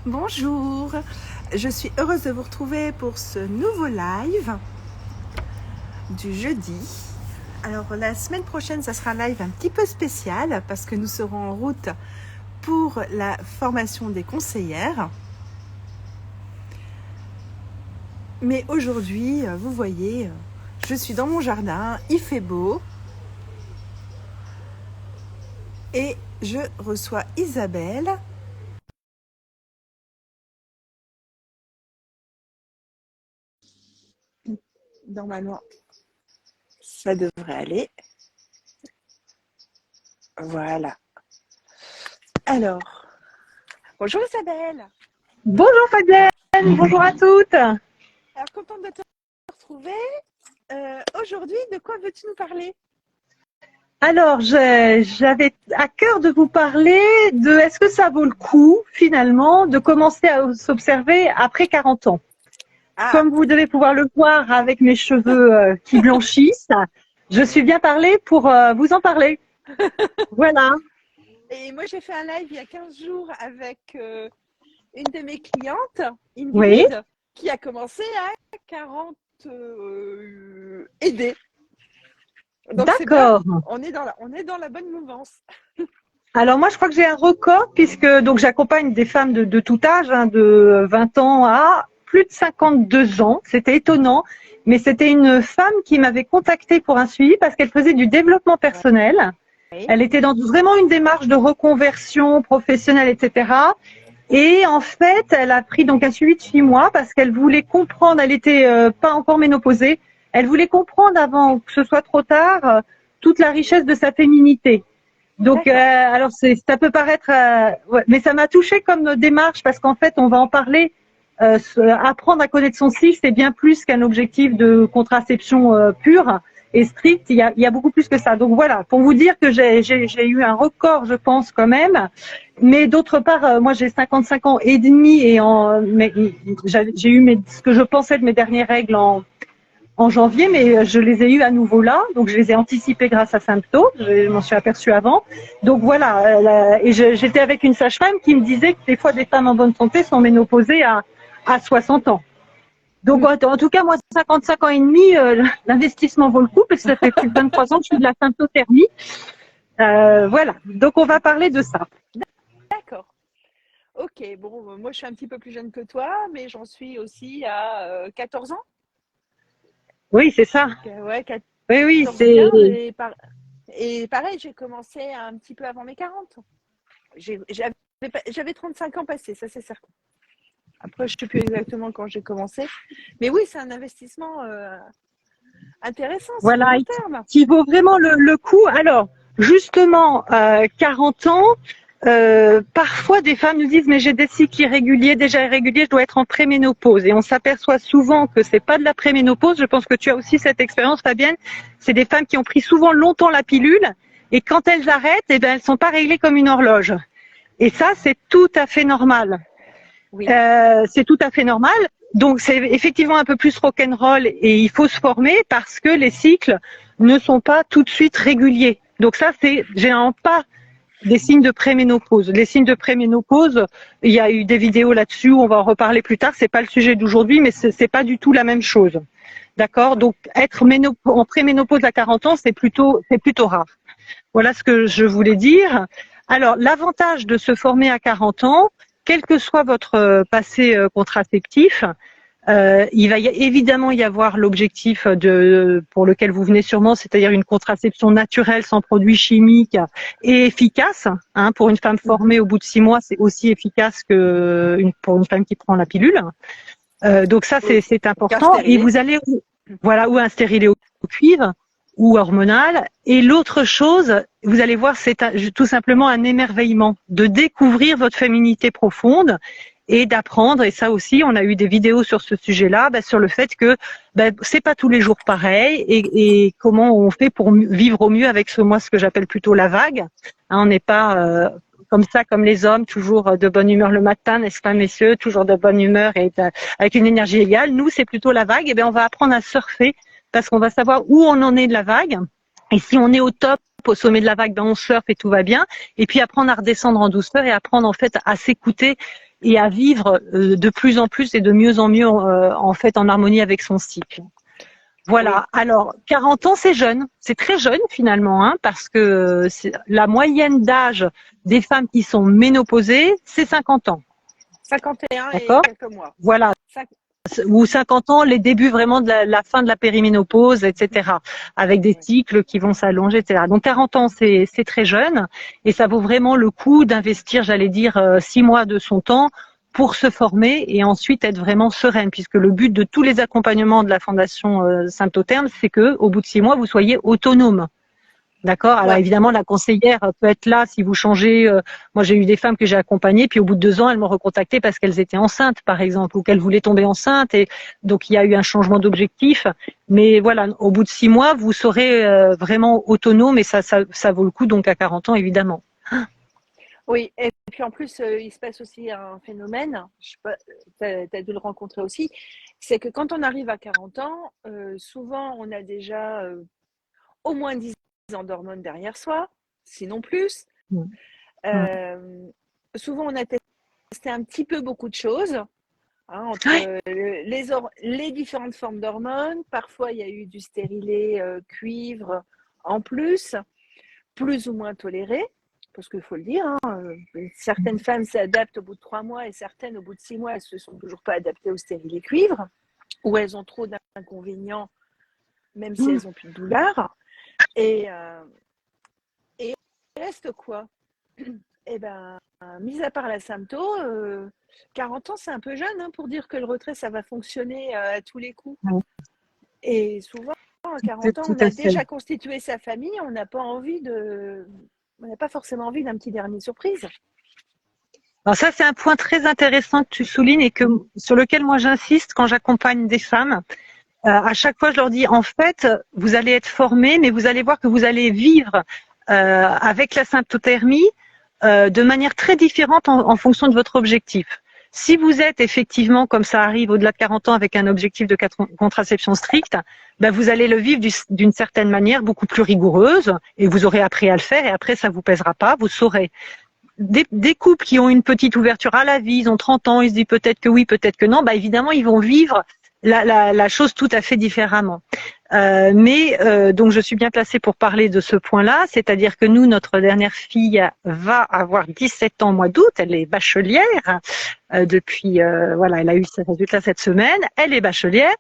Bonjour, je suis heureuse de vous retrouver pour ce nouveau live du jeudi. Alors la semaine prochaine, ça sera un live un petit peu spécial parce que nous serons en route pour la formation des conseillères. Mais aujourd'hui, vous voyez, je suis dans mon jardin, il fait beau et je reçois Isabelle. Normalement, ça devrait aller. Voilà. Alors, bonjour Isabelle. Bonjour Fabienne, bonjour à toutes. Alors, contente de te retrouver. Aujourd'hui, de quoi veux-tu nous parler? Alors, j'avais à cœur de vous parler de est-ce que ça vaut le coup finalement de commencer à s'observer après 40 ans. Comme vous devez pouvoir le voir avec mes cheveux qui blanchissent, je suis bien parlée pour vous en parler. Voilà. Et moi, j'ai fait un live il y a 15 jours avec une de mes clientes, Ingrid, Oui. qui a commencé à 40 aidés. Donc, d'accord. On est dans la bonne mouvance. Alors moi, je crois que j'ai un record puisque donc j'accompagne des femmes de tout âge, hein, de 20 ans à plus de 52 ans. C'était étonnant, mais c'était une femme qui m'avait contactée pour un suivi parce qu'elle faisait du développement personnel. Oui. Elle était dans vraiment une démarche de reconversion professionnelle, etc. Et en fait, elle a pris donc un suivi de 6 mois parce qu'elle voulait comprendre. Elle était pas encore ménopausée. Elle voulait comprendre avant que ce soit trop tard toute la richesse de sa féminité. Donc, alors ça peut paraître, ouais, mais ça m'a touchée comme démarche parce qu'en fait, on va en parler. Apprendre à connaître son cycle, c'est bien plus qu'un objectif de contraception pure et stricte. Il y a beaucoup plus que ça. Donc voilà, pour vous dire que j'ai eu un record, je pense quand même. Mais d'autre part, moi j'ai 55 ans et demi et j'ai eu ce que je pensais de mes dernières règles en janvier, mais je les ai eues à nouveau là, donc je les ai anticipées grâce à Sympto, je m'en suis aperçue avant. Donc voilà, et j'étais avec une sage-femme qui me disait que des fois des femmes en bonne santé sont ménopausées à 60 ans. Donc en tout cas, moi 55 ans et demi, l'investissement vaut le coup, parce que ça fait plus de 23 ans que je fais de la symptothermie. Voilà, donc on va parler de ça. D'accord. Ok, bon, moi je suis un petit peu plus jeune que toi, mais j'en suis aussi à 14 ans. Oui, c'est ça. Ouais, Oui, 14 c'est... 15 et pareil, j'ai commencé un petit peu avant mes 40. J'avais 35 ans passés, ça c'est certain. Après, je ne sais plus exactement quand j'ai commencé. Mais oui, c'est un investissement intéressant sur le Voilà, long terme. qui vaut vraiment le coup. Alors, justement, 40 ans, parfois des femmes nous disent mais j'ai des cycles irréguliers, déjà irréguliers, je dois être en préménopause. Et on s'aperçoit souvent que c'est pas de la préménopause. Je pense que tu as aussi cette expérience, Fabienne. C'est des femmes qui ont pris souvent longtemps la pilule et quand elles arrêtent, eh ben elles sont pas réglées comme une horloge. Et ça, c'est tout à fait normal. Oui. C'est tout à fait normal. Donc c'est effectivement un peu plus rock'n'roll et il faut se former parce que les cycles ne sont pas tout de suite réguliers. Donc ça, c'est généralement pas des signes de préménopause. Les signes de préménopause, il y a eu des vidéos là-dessus, on va en reparler plus tard, c'est pas le sujet d'aujourd'hui, mais c'est pas du tout la même chose. D'accord? Donc être en préménopause à 40 ans, c'est plutôt rare. Voilà ce que je voulais dire. Alors, l'avantage de se former à 40 ans, quel que soit votre passé contraceptif, il va évidemment y avoir l'objectif pour lequel vous venez sûrement, c'est-à-dire une contraception naturelle sans produits chimiques et efficace. Hein, pour une femme formée au bout de 6 mois, c'est aussi efficace que pour une femme qui prend la pilule. Donc ça, c'est important. Et vous allez, voilà, ou un stérilet au cuivre ou hormonal. Et l'autre chose, vous allez voir, c'est tout simplement un émerveillement de découvrir votre féminité profonde et d'apprendre. Et ça aussi, on a eu des vidéos sur ce sujet-là, sur le fait que c'est pas tous les jours pareil et comment on fait pour vivre au mieux avec ce que j'appelle plutôt la vague. Hein, on n'est pas comme ça, comme les hommes, toujours de bonne humeur le matin, n'est-ce pas, messieurs, toujours de bonne humeur et avec une énergie égale. Nous, c'est plutôt la vague. Et on va apprendre à surfer parce qu'on va savoir où on en est de la vague. Et si on est au top, au sommet de la vague, on surfe et tout va bien. Et puis apprendre à redescendre en douceur et apprendre en fait à s'écouter et à vivre de plus en plus et de mieux en mieux en fait en harmonie avec son cycle. Voilà. Oui. Alors 40 ans, c'est jeune, c'est très jeune finalement, hein, parce que la moyenne d'âge des femmes qui sont ménopausées, c'est 50 ans. 51 et quelques mois. Voilà. Ou 50 ans, les débuts vraiment de la fin de la périménopause, etc. Avec des cycles qui vont s'allonger, etc. Donc 40 ans, c'est très jeune et ça vaut vraiment le coup d'investir, j'allais dire, 6 mois de son temps pour se former et ensuite être vraiment sereine, puisque le but de tous les accompagnements de la Fondation Symptotherm, c'est que au bout de 6 mois, vous soyez autonome. D'accord. Alors évidemment, la conseillère peut être là si vous changez. Moi, j'ai eu des femmes que j'ai accompagnées, puis au bout de 2 ans, elles m'ont recontacté parce qu'elles étaient enceintes, par exemple, ou qu'elles voulaient tomber enceintes, et donc il y a eu un changement d'objectif. Mais voilà, au bout de 6 mois, vous serez vraiment autonome, et ça vaut le coup. Donc à 40 ans, évidemment. Oui, et puis en plus, il se passe aussi un phénomène. Je sais pas, t'as dû le rencontrer aussi. C'est que quand on arrive à 40 ans, souvent on a déjà au moins 10 ans d'hormones derrière soi, sinon plus. Souvent, on a testé un petit peu beaucoup de choses, hein, entre les différentes formes d'hormones. Parfois, il y a eu du stérilet cuivre en plus ou moins toléré, parce qu'il faut le dire, hein, certaines femmes s'adaptent au bout de 3 mois et certaines, au bout de 6 mois, elles ne se sont toujours pas adaptées au stérilet cuivre, ou elles ont trop d'inconvénients, même si elles n'ont plus de douleur. Et il reste quoi? Eh bien, mis à part la sympto, 40 ans, c'est un peu jeune hein, pour dire que le retrait, ça va fonctionner à tous les coups. Et souvent, à 40 ans, on a déjà constitué sa famille, on n'a pas forcément envie d'un petit dernier surprise. Alors ça, c'est un point très intéressant que tu soulignes et sur lequel moi j'insiste quand j'accompagne des femmes. À chaque fois, je leur dis, en fait, vous allez être formés, mais vous allez voir que vous allez vivre avec la symptothermie de manière très différente en fonction de votre objectif. Si vous êtes effectivement, comme ça arrive au-delà de 40 ans, avec un objectif de contraception stricte, ben vous allez le vivre d'une certaine manière beaucoup plus rigoureuse et vous aurez appris à le faire et après ça vous pèsera pas, vous saurez. Des couples qui ont une petite ouverture à la vie, ils ont 30 ans, ils se disent peut-être que oui, peut-être que non, ben évidemment ils vont vivre la chose tout à fait différemment. Donc je suis bien placée pour parler de ce point-là, c'est-à-dire que nous, notre dernière fille va avoir 17 ans au mois d'août, elle est bachelière depuis, voilà, elle a eu ses résultats cette semaine, elle est bachelière.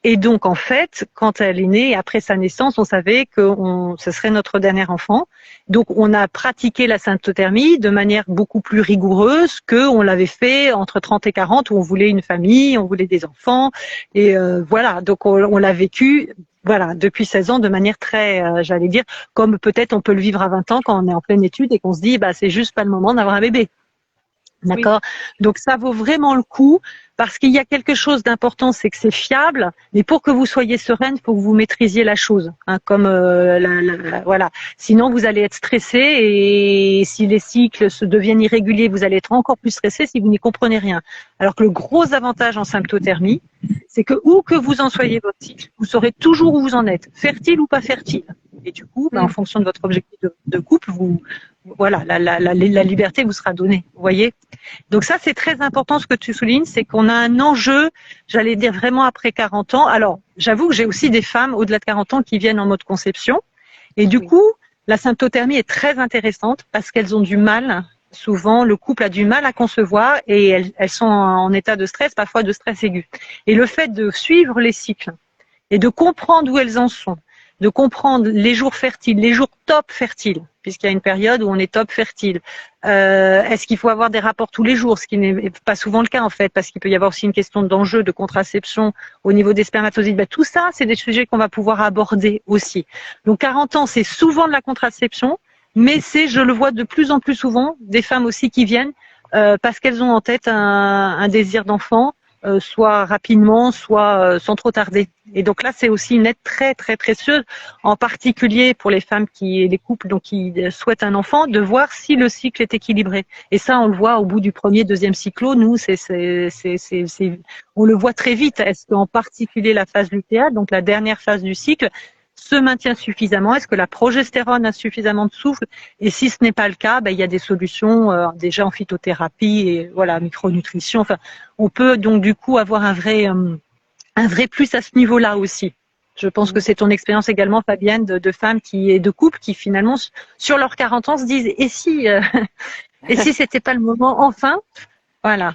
Et donc, en fait, quand elle est née, après sa naissance, on savait que ce serait notre dernier enfant. Donc, on a pratiqué la symptothermie de manière beaucoup plus rigoureuse qu'on l'avait fait entre 30 et 40, où on voulait une famille, on voulait des enfants. Et voilà, donc on l'a vécu voilà, depuis 16 ans de manière très, j'allais dire, comme peut-être on peut le vivre à 20 ans quand on est en pleine étude et qu'on se dit, bah c'est juste pas le moment d'avoir un bébé. D'accord. Oui. Donc ça vaut vraiment le coup parce qu'il y a quelque chose d'important, c'est que c'est fiable. Mais pour que vous soyez sereine, il faut que vous maîtrisiez la chose, hein, comme voilà. Sinon, vous allez être stressé et si les cycles se deviennent irréguliers, vous allez être encore plus stressé si vous n'y comprenez rien. Alors que le gros avantage en symptothermie, c'est que où que vous en soyez votre cycle, vous saurez toujours où vous en êtes, fertile ou pas fertile. Et du coup, en fonction de votre objectif de couple, voilà, la liberté vous sera donnée. Vous voyez. Donc ça, c'est très important ce que tu soulignes, c'est qu'on a un enjeu, j'allais dire vraiment après 40 ans. Alors, j'avoue que j'ai aussi des femmes au-delà de 40 ans qui viennent en mode conception. Et du coup, la symptothermie est très intéressante parce qu'elles ont du mal. Souvent, le couple a du mal à concevoir et elles sont en état de stress, parfois de stress aigu. Et le fait de suivre les cycles et de comprendre où elles en sont, de comprendre les jours fertiles, les jours top fertiles, puisqu'il y a une période où on est top fertile. Est-ce qu'il faut avoir des rapports tous les jours, ce qui n'est pas souvent le cas en fait, parce qu'il peut y avoir aussi une question d'enjeu, de contraception au niveau des spermatozoïdes. Ben, tout ça, c'est des sujets qu'on va pouvoir aborder aussi. Donc 40 ans, c'est souvent de la contraception, mais c'est, je le vois de plus en plus souvent, des femmes aussi qui viennent parce qu'elles ont en tête un désir d'enfant, soit rapidement, soit sans trop tarder. Et donc là, c'est aussi une aide très très précieuse, en particulier pour les femmes les couples donc qui souhaitent un enfant, de voir si le cycle est équilibré. Et ça, on le voit au bout du premier, deuxième cyclo. Nous, on le voit très vite. Est-ce qu'en particulier la phase lutéale, donc la dernière phase du cycle, se maintient suffisamment? Est-ce que la progestérone a suffisamment de souffle? Et si ce n'est pas le cas, il y a des solutions déjà en phytothérapie et voilà, micronutrition. Enfin, on peut donc du coup avoir un vrai plus à ce niveau-là aussi. Je pense que c'est ton expérience également, Fabienne, de femmes et de couples qui finalement, sur leurs 40 ans, se disent et si c'était pas le moment enfin? Voilà.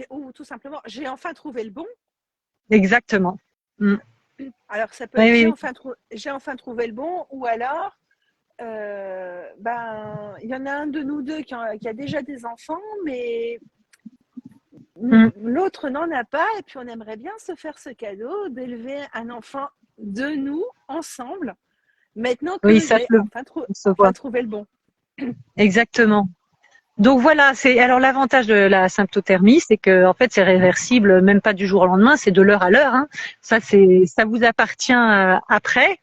Ou tout simplement, j'ai enfin trouvé le bon. Exactement. Alors ça peut être j'ai enfin trouvé le bon, ou alors il y en a un de nous deux qui a déjà des enfants, mais l'autre n'en a pas, et puis on aimerait bien se faire ce cadeau d'élever un enfant de nous ensemble, maintenant que j'ai enfin trouvé le bon. Exactement. Donc voilà, alors l'avantage de la symptothermie, c'est que en fait c'est réversible, même pas du jour au lendemain, c'est de l'heure à l'heure. Hein. Ça vous appartient après.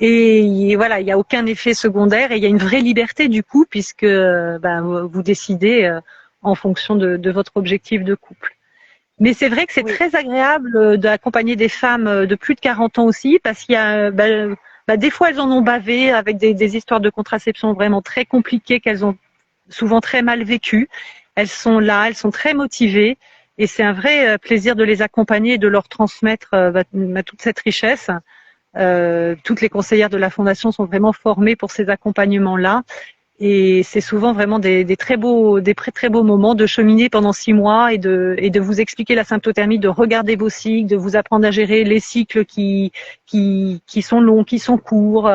Et voilà, il n'y a aucun effet secondaire et il y a une vraie liberté du coup, puisque vous décidez en fonction de votre objectif de couple. Mais c'est vrai que c'est très agréable d'accompagner des femmes de plus de 40 ans aussi, parce qu'il y a des fois elles en ont bavé avec des histoires de contraception vraiment très compliquées qu'elles ont souvent très mal vécues. Elles sont là, elles sont très motivées et c'est un vrai plaisir de les accompagner et de leur transmettre toute cette richesse. Toutes les conseillères de la Fondation sont vraiment formées pour ces accompagnements-là. Et c'est souvent vraiment des très beaux moments de cheminer pendant 6 mois et de vous expliquer la symptothermie, de regarder vos cycles, de vous apprendre à gérer les cycles qui sont longs, qui sont courts.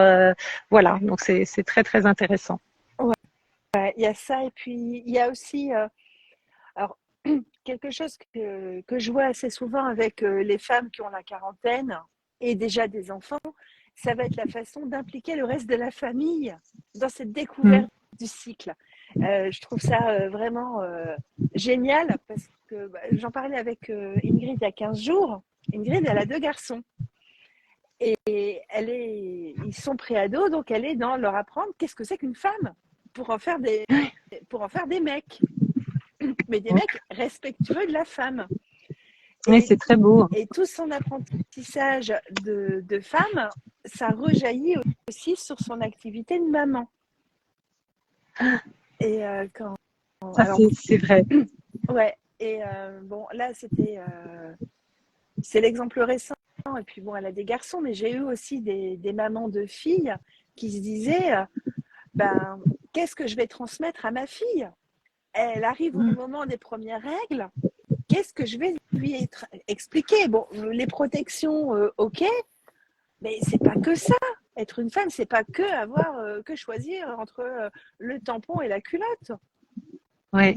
Voilà, donc c'est très très intéressant. Ouais, il y a ça, et puis il y a aussi alors quelque chose que je vois assez souvent avec les femmes qui ont la quarantaine et déjà des enfants, ça va être la façon d'impliquer le reste de la famille dans cette découverte du cycle. Je trouve ça vraiment génial, parce que j'en parlais avec Ingrid il y a 15 jours. Ingrid, elle a 2 garçons. Et ils sont préados, donc elle est dans leur apprendre qu'est-ce que c'est qu'une femme pour en faire des mecs. Mais des mecs respectueux de la femme. Oui, c'est très beau. Et tout son apprentissage de femme, ça rejaillit aussi sur son activité de maman. Et c'est vrai. Ouais. Et là, c'est l'exemple récent. Et puis elle a des garçons, mais j'ai eu aussi des mamans de filles qui se disaient qu'est-ce que je vais transmettre à ma fille? Elle arrive au moment des premières règles. Qu'est-ce que je vais lui expliquer? Bon, les protections, ok, mais c'est pas que ça. Être une femme, c'est pas que choisir entre le tampon et la culotte. Oui.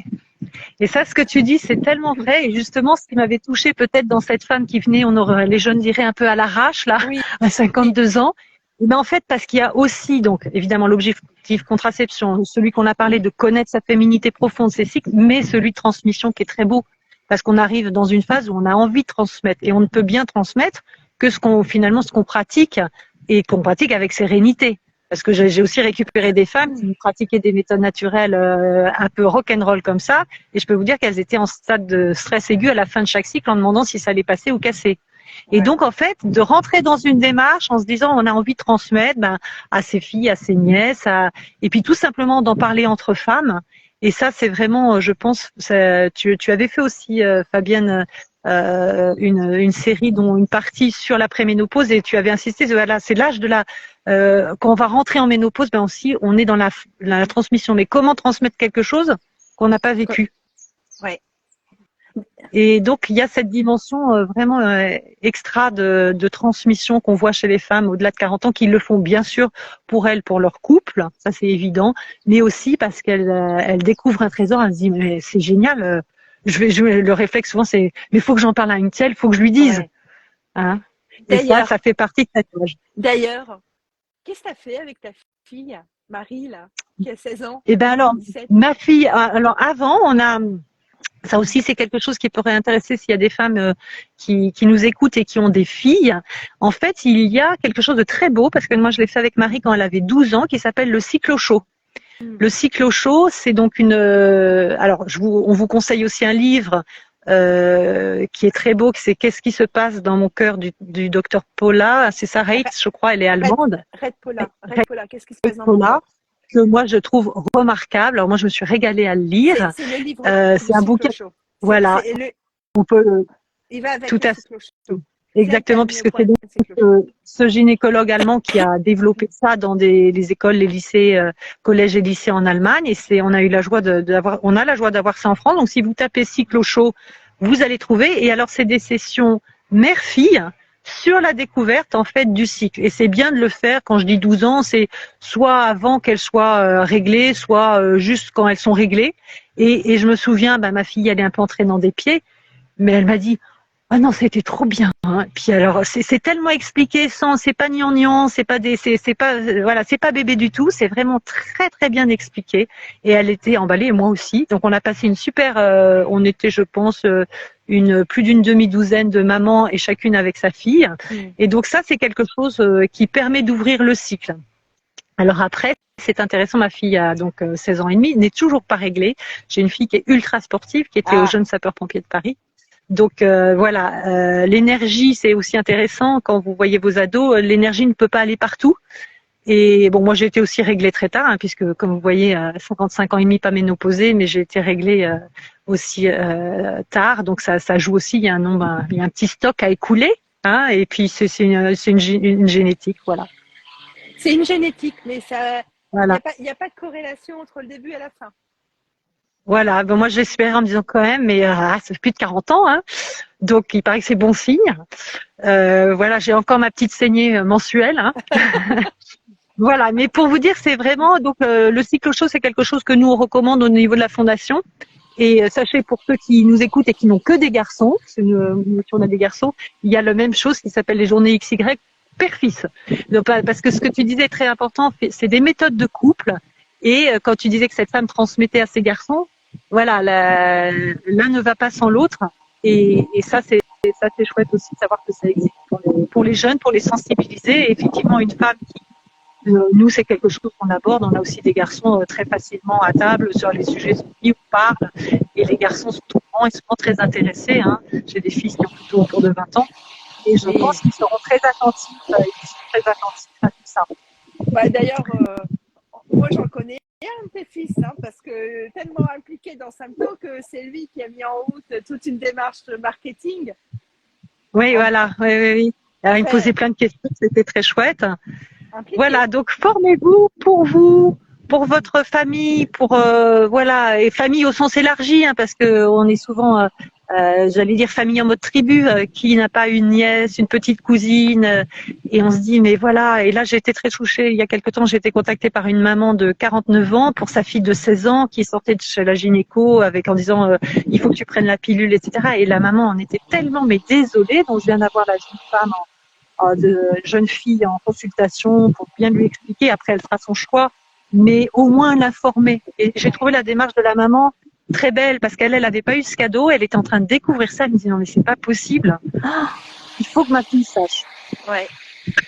Et ça, ce que tu dis, c'est tellement vrai. Et justement, ce qui m'avait touchée peut-être dans cette femme qui venait, les jeunes diraient un peu à l'arrache, là, à 52 ans. Mais en fait, parce qu'il y a aussi, donc, évidemment, l'objectif contraception, celui qu'on a parlé de connaître sa féminité profonde, ses cycles, mais celui de transmission qui est très beau. Parce qu'on arrive dans une phase où on a envie de transmettre. Et on ne peut bien transmettre que ce qu'on pratique, et qu'on pratique avec sérénité. Parce que j'ai aussi récupéré des femmes qui pratiquaient des méthodes naturelles un peu rock'n'roll comme ça. Et je peux vous dire qu'elles étaient en stade de stress aigu à la fin de chaque cycle en demandant si ça allait passer ou casser. Et donc, en fait, de rentrer dans une démarche en se disant on a envie de transmettre à ses filles, à ses nièces, et puis tout simplement d'en parler entre femmes. Et ça, c'est vraiment, je pense, tu avais fait aussi, Fabienne, une série dont une partie sur la préménopause, et tu avais insisté, voilà, c'est l'âge de quand on va rentrer en ménopause, aussi, on est dans la transmission. Mais comment transmettre quelque chose qu'on n'a pas vécu? Ouais. Et donc, il y a cette dimension vraiment extra de transmission qu'on voit chez les femmes au-delà de 40 ans, qui le font bien sûr pour elles, pour leur couple, ça c'est évident, mais aussi parce qu'elles découvrent un trésor, elles se disent mais c'est génial, le réflexe souvent c'est mais il faut que j'en parle à une telle, il faut que je lui dise. Ouais. Hein, et ça fait partie de cet âge. D'ailleurs, qu'est-ce que tu as fait avec ta fille, Marie, là, qui a 16 ans? Eh bien alors, 17. Ma fille, alors avant, ça aussi, c'est quelque chose qui pourrait intéresser s'il y a des femmes qui nous écoutent et qui ont des filles. En fait, il y a quelque chose de très beau, parce que moi, je l'ai fait avec Marie quand elle avait 12 ans, qui s'appelle le cyclo-chaud. Le cyclo-chaud, c'est donc on vous conseille aussi un livre qui est très beau, c'est Qu'est-ce qui se passe dans mon cœur du docteur Paula. C'est ça, Reitz, je crois, elle est allemande. Red Paula, qu'est-ce qui se passe dans mon Paula, cœur? que moi je trouve remarquable. Alors moi je me suis régalée à le lire. C'est le livre C'est un bouquin. chaud. Voilà. On peut. Il va avec tout le à cycle chaud. Exactement, puisque c'est donc ce gynécologue allemand qui a développé ça dans les écoles, les lycées, collèges et lycées en Allemagne. Et on a eu la joie on a la joie d'avoir ça en France. Donc si vous tapez cycle chaud, vous allez trouver. Et alors c'est des sessions mère-fille sur la découverte en fait du cycle. Et c'est bien de le faire. Quand je dis 12 ans, c'est soit avant qu'elles soient réglées, soit juste quand elles sont réglées. Et je me souviens, ma fille, elle est un peu entrée dans des pieds, mais elle m'a dit: ah non, c'était trop bien. Hein. Puis alors, c'est tellement expliqué c'est pas gnangnan, c'est pas voilà, c'est pas bébé du tout. C'est vraiment très très bien expliqué. Et elle était emballée, et moi aussi. Donc on a passé une super. On était, je pense, plus d'une demi-douzaine de mamans et chacune avec sa fille. Et donc ça, c'est quelque chose qui permet d'ouvrir le cycle. Alors après, c'est intéressant. Ma fille a donc 16 ans et demi, n'est toujours pas réglée. J'ai une fille qui est ultra sportive, qui était aux Jeunes Sapeurs-Pompiers de Paris. Donc voilà, l'énergie, c'est aussi intéressant. Quand vous voyez vos ados, l'énergie ne peut pas aller partout. Et bon, moi j'ai été aussi réglée très tard, puisque comme vous voyez, à 55 ans et demi, pas ménopausée, mais j'ai été réglée aussi tard. Donc ça joue aussi. Il y a un petit stock à écouler. Et puis c'est une génétique, voilà. C'est une génétique, mais ça, voilà. Il n'y a pas de corrélation entre le début et la fin. Voilà, moi j'espère en me disant quand même, mais ça fait plus de 40 ans, donc il paraît que c'est bon signe. Voilà, j'ai encore ma petite saignée mensuelle. Voilà, mais pour vous dire, c'est vraiment donc le cycle chaud, c'est quelque chose que nous on recommande au niveau de la fondation. Et sachez, pour ceux qui nous écoutent et qui n'ont que des garçons, parce que nous on a des garçons, il y a la même chose qui s'appelle les journées XY père-fils. Donc, parce que ce que tu disais est très important, c'est des méthodes de couple. Et quand tu disais que cette femme transmettait à ses garçons, voilà, l'un ne va pas sans l'autre. Et ça, c'est chouette aussi de savoir que ça existe pour les jeunes, pour les sensibiliser. Et effectivement, une femme nous, c'est quelque chose qu'on aborde. On a aussi des garçons très facilement à table sur les sujets qui on parle. Et les garçons sont souvent et souvent très intéressés. J'ai des filles qui ont plutôt autour de 20 ans. Et je pense qu'ils seront très attentifs. Très attentifs à tout ça. D'ailleurs, moi, j'en connais un de tes fils, parce que tellement impliqué dans Samto que c'est lui qui a mis en route toute une démarche de marketing. Oui, voilà. Oui. Alors, il me posait plein de questions, c'était très chouette. Impliqué. Voilà, donc formez-vous pour vous, pour votre famille, pour voilà, et famille au sens élargi, parce que on est souvent, j'allais dire famille en mode tribu, qui n'a pas une nièce, une petite cousine, et on se dit mais voilà. Et là j'ai été très touchée. Il y a quelque temps, j'ai été contactée par une maman de 49 ans pour sa fille de 16 ans qui sortait de chez la gynéco en disant il faut que tu prennes la pilule, etc. Et la maman en était tellement désolée. Donc je viens d'avoir la jeune femme de jeune fille en consultation pour bien lui expliquer. Après, elle fera son choix, mais au moins l'informer. Et j'ai trouvé la démarche de la maman très belle parce qu'elle n'avait pas eu ce cadeau. Elle était en train de découvrir ça. Elle me dit non, mais c'est pas possible. Il faut que ma fille sache. Ouais.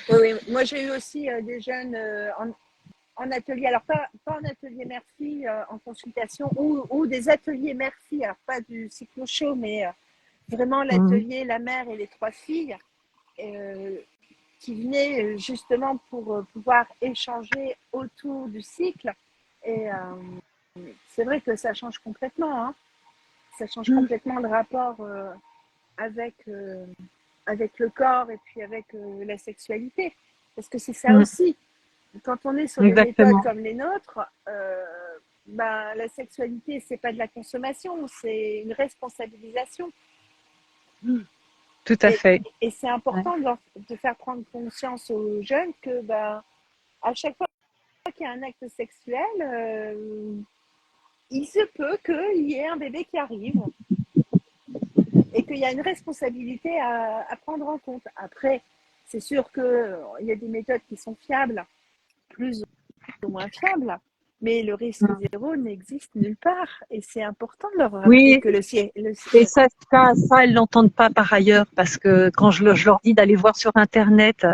Oui. Moi, j'ai eu aussi des jeunes en atelier. Alors, pas en atelier mère-fille, en consultation ou des ateliers mère-fille. Alors, pas du cycle chaud, mais vraiment l'atelier, la mère et les 3 filles. Qui venaient justement pour pouvoir échanger autour du cycle. Et c'est vrai que ça change complètement. Ça change complètement le rapport avec le corps et puis avec la sexualité. Parce que c'est ça aussi. Quand on est sur des méthodes comme les nôtres, la sexualité, c'est pas de la consommation, c'est une responsabilisation. Tout à fait. Et c'est important de faire prendre conscience aux jeunes que à chaque fois qu'il y a un acte sexuel, il se peut qu'il y ait un bébé qui arrive et qu'il y a une responsabilité à prendre en compte. Après, c'est sûr qu'il y a des méthodes qui sont fiables, plus ou moins fiables, mais le risque zéro n'existe nulle part. Et c'est important de leur rappeler que le ciel... Et ça, elles l'entendent pas par ailleurs, parce que quand je leur dis d'aller voir sur Internet,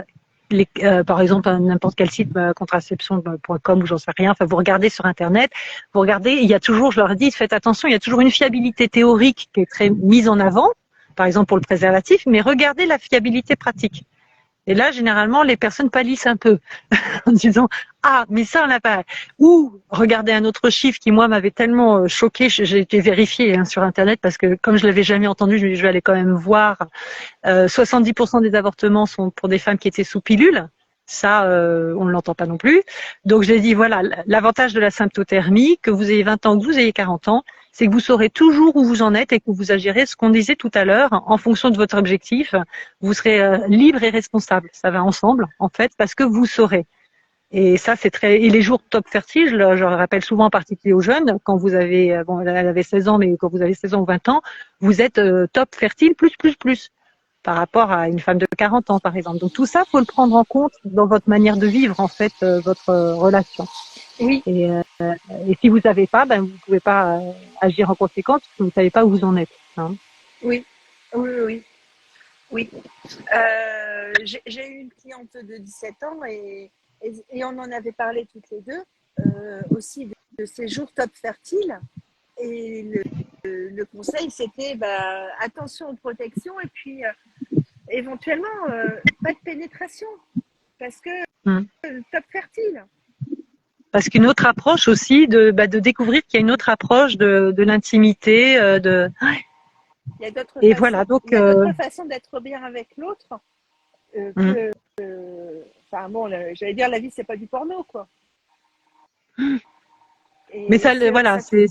par exemple n'importe quel site contraception.com ou j'en sais rien. Enfin, vous regardez sur Internet, vous regardez, il y a toujours, je leur dis, faites attention, il y a toujours une fiabilité théorique qui est très mise en avant, par exemple pour le préservatif, mais regardez la fiabilité pratique. Et là, généralement, les personnes pâlissent un peu en disant ah, mais ça on n'a pas. Ou regardez un autre chiffre qui moi m'avait tellement choqué. J'ai été vérifiée sur Internet parce que comme je l'avais jamais entendu, je vais aller quand même voir. 70% des avortements sont pour des femmes qui étaient sous pilule. Ça, on ne l'entend pas non plus. Donc, j'ai dit, voilà, l'avantage de la symptothermie, que vous ayez 20 ans ou que vous ayez 40 ans, c'est que vous saurez toujours où vous en êtes et que vous agirez ce qu'on disait tout à l'heure en fonction de votre objectif. Vous serez libre et responsable. Ça va ensemble, en fait, parce que vous saurez. Et ça, c'est très. Et les jours top fertiles, je rappelle souvent en particulier aux jeunes, quand vous avez, bon, elle avait 16 ans, mais quand vous avez 16 ans ou 20 ans, vous êtes top fertile plus par rapport à une femme de 40 ans, par exemple. Donc tout ça, faut le prendre en compte dans votre manière de vivre, en fait, votre relation. Oui. Et si vous savez pas, ben vous pouvez pas agir en conséquence parce que vous savez pas où vous en êtes. Hein. Oui. J'ai eu une cliente de 17 ans et on en avait parlé toutes les deux, aussi de ces jours top fertiles. Et le conseil, c'était attention aux protections et puis éventuellement pas de pénétration parce que top fertile. Parce qu'une autre approche aussi de découvrir qu'il y a une autre approche de l'intimité, Il y a d'autres et façons, voilà, donc il y a d'autres façons d'être bien avec l'autre. Enfin bon, j'allais dire la vie c'est pas du porno quoi. Mais ça, voilà, c'est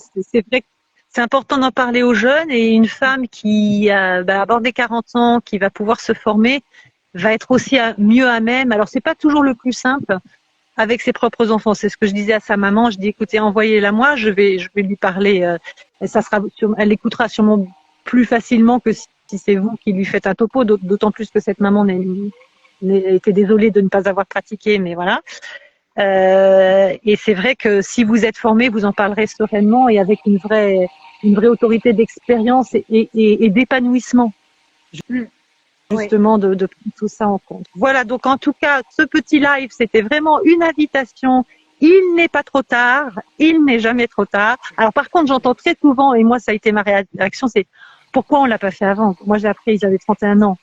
vrai que c'est important d'en parler aux jeunes et une femme qui a abordé 40 ans, qui va pouvoir se former, va être aussi mieux à même. Alors c'est pas toujours le plus simple avec ses propres enfants. C'est ce que je disais à sa maman. Je dis écoutez, envoyez-la moi, je vais lui parler. Et ça sera, elle écoutera sûrement plus facilement que si c'est vous qui lui faites un topo. D'autant plus que cette maman était désolée de ne pas avoir pratiqué, mais voilà. Et c'est vrai que si vous êtes formé, vous en parlerez sereinement et avec une vraie autorité d'expérience et d'épanouissement. Justement, de prendre tout ça en compte. Voilà, donc en tout cas, ce petit live, c'était vraiment une invitation. Il n'est pas trop tard, il n'est jamais trop tard. Alors par contre, j'entends très souvent, et moi ça a été ma réaction, c'est pourquoi on l'a pas fait avant. Moi j'ai appris, j'avais 31 ans.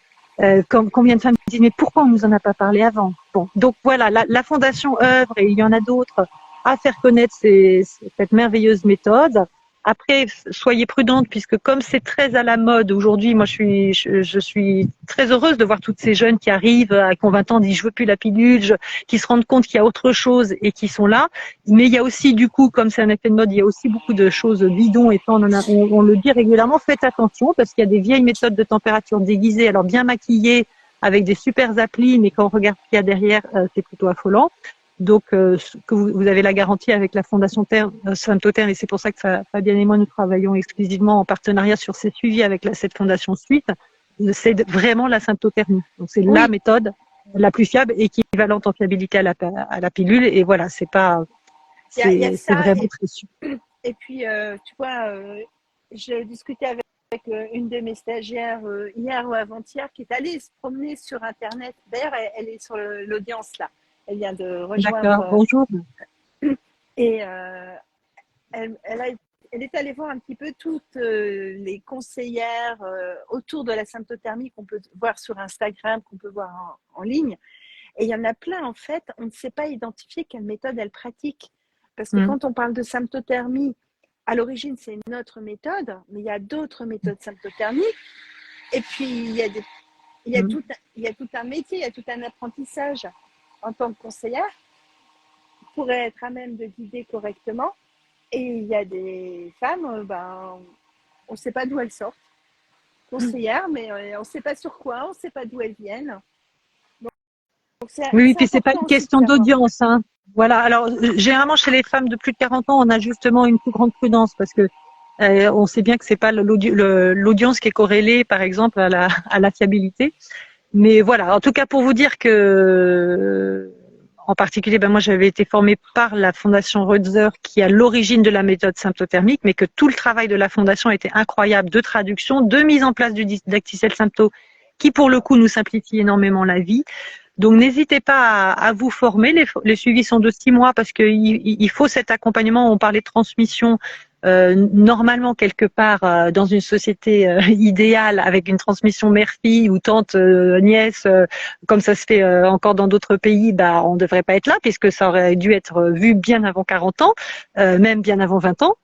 Combien de femmes me disent mais pourquoi on nous en a pas parlé avant? Bon, donc voilà, la fondation œuvre et il y en a d'autres à faire connaître cette merveilleuse méthode. Après, soyez prudente puisque comme c'est très à la mode aujourd'hui, moi je suis très heureuse de voir toutes ces jeunes qui arrivent à 20 ans, disent je veux plus la pilule, qui se rendent compte qu'il y a autre chose et qui sont là. Mais il y a aussi du coup, comme c'est un effet de mode, il y a aussi beaucoup de choses bidons et ça on le dit régulièrement. Faites attention parce qu'il y a des vieilles méthodes de température déguisées, alors bien maquillées avec des super applis, mais quand on regarde ce qu'il y a derrière, c'est plutôt affolant. Donc, que vous avez la garantie avec la Fondation Symptotherm, et c'est pour ça que Fabienne et moi, nous travaillons exclusivement en partenariat sur ces suivis avec cette Fondation Suite, c'est vraiment la symptothermie. Donc, c'est la méthode la plus fiable, équivalente en fiabilité à la pilule, et voilà, c'est pas, c'est vraiment très sûr. Et puis, tu vois, je discutais avec une de mes stagiaires hier ou avant-hier qui est allée se promener sur Internet. D'ailleurs, elle est sur l'audience là. Elle vient de rejoindre. D'accord, bonjour. Et elle est allée voir un petit peu toutes les conseillères autour de la symptothermie qu'on peut voir sur Instagram, qu'on peut voir en ligne. Et il y en a plein, en fait, on ne sait pas identifier quelle méthode elles pratiquent. Parce que quand on parle de symptothermie, à l'origine, c'est une autre méthode, mais il y a d'autres méthodes symptothermiques. Et puis, il y a tout un métier, il y a tout un apprentissage en tant que conseillère pour être à même de guider correctement. Et il y a des femmes, on ne sait pas d'où elles sortent. Conseillères, mais on ne sait pas sur quoi, on ne sait pas d'où elles viennent. Donc oui, puis c'est pas une question d'audience. Hein. Voilà. Alors, généralement, chez les femmes de plus de 40 ans, on a justement une plus grande prudence parce que on sait bien que c'est pas l'audience qui est corrélée, par exemple, à la fiabilité. Mais voilà, en tout cas pour vous dire que, en particulier, moi j'avais été formée par la Fondation Reutzer qui est à l'origine de la méthode symptothermique, mais que tout le travail de la Fondation a été incroyable, de traduction, de mise en place du didacticiel sympto, qui pour le coup nous simplifie énormément la vie. Donc n'hésitez pas à vous former. Les suivis sont de 6 mois parce qu'il faut cet accompagnement. On parlait de transmission. Normalement quelque part dans une société idéale avec une transmission mère-fille ou tante-nièce, comme ça se fait encore dans d'autres pays, bah on devrait pas être là puisque ça aurait dû être vu bien avant 40 ans, même bien avant 20 ans.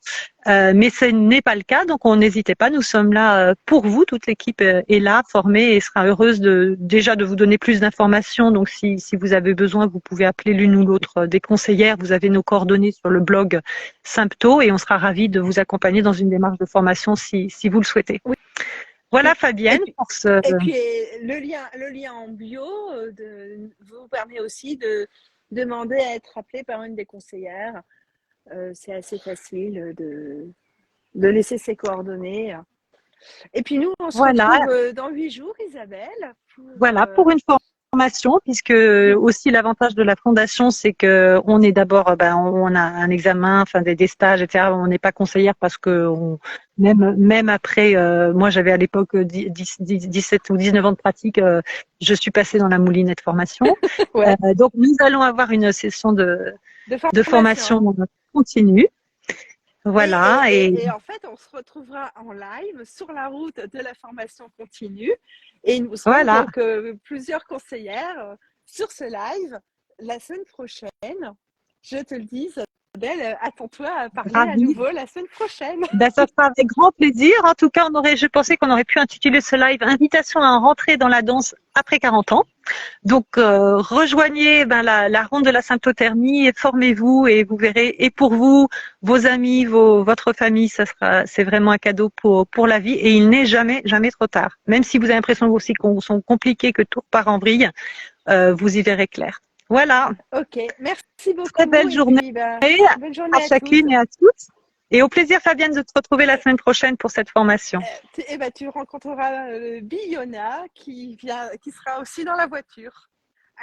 Mais ce n'est pas le cas, donc on n'hésitez pas, nous sommes là pour vous, toute l'équipe est là, formée et sera heureuse déjà de vous donner plus d'informations. Donc si vous avez besoin, vous pouvez appeler l'une ou l'autre des conseillères, vous avez nos coordonnées sur le blog Sympto et on sera ravis de vous accompagner dans une démarche de formation si vous le souhaitez. Oui. Voilà Fabienne pour ce... Et puis le lien en bio vous permet aussi de demander à être appelé par une des conseillères. C'est assez facile de laisser ses coordonnées. Et puis nous, on se retrouve dans 8 jours, Isabelle. Pour une formation, puisque aussi l'avantage de la fondation, c'est que on est d'abord, on a un examen, enfin des stages, etc. On n'est pas conseillère parce que même après, moi j'avais à l'époque 17 ou 19 ans de pratique, je suis passée dans la moulinette formation. Ouais. Donc nous allons avoir une session de formation continue. Voilà. Et en fait, on se retrouvera en live sur la route de la formation continue. Et nous serons donc plusieurs conseillères sur ce live la semaine prochaine. Je te le dis, Isabelle, attends-toi à parler à nouveau la semaine prochaine. Ça sera avec grand plaisir. En tout cas, je pensais qu'on aurait pu intituler ce live Invitation à rentrer dans la danse après 40 ans. Donc, rejoignez la ronde de la symptothermie et formez-vous et vous verrez. Et pour vous, vos amis, votre famille, c'est vraiment un cadeau pour la vie. Et il n'est jamais trop tard. Même si vous avez l'impression aussi qu'on sont compliqués, que tout part en vrille, vous y verrez clair. Voilà. Ok, merci beaucoup. Très belle journée, bonne journée à chacune et à tous. Et au plaisir, Fabienne, de te retrouver la semaine prochaine pour cette formation. Tu rencontreras Biona qui sera aussi dans la voiture.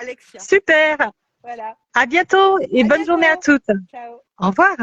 Alexia. Super. Voilà. À bientôt et bonne journée à toutes. Ciao. Au revoir.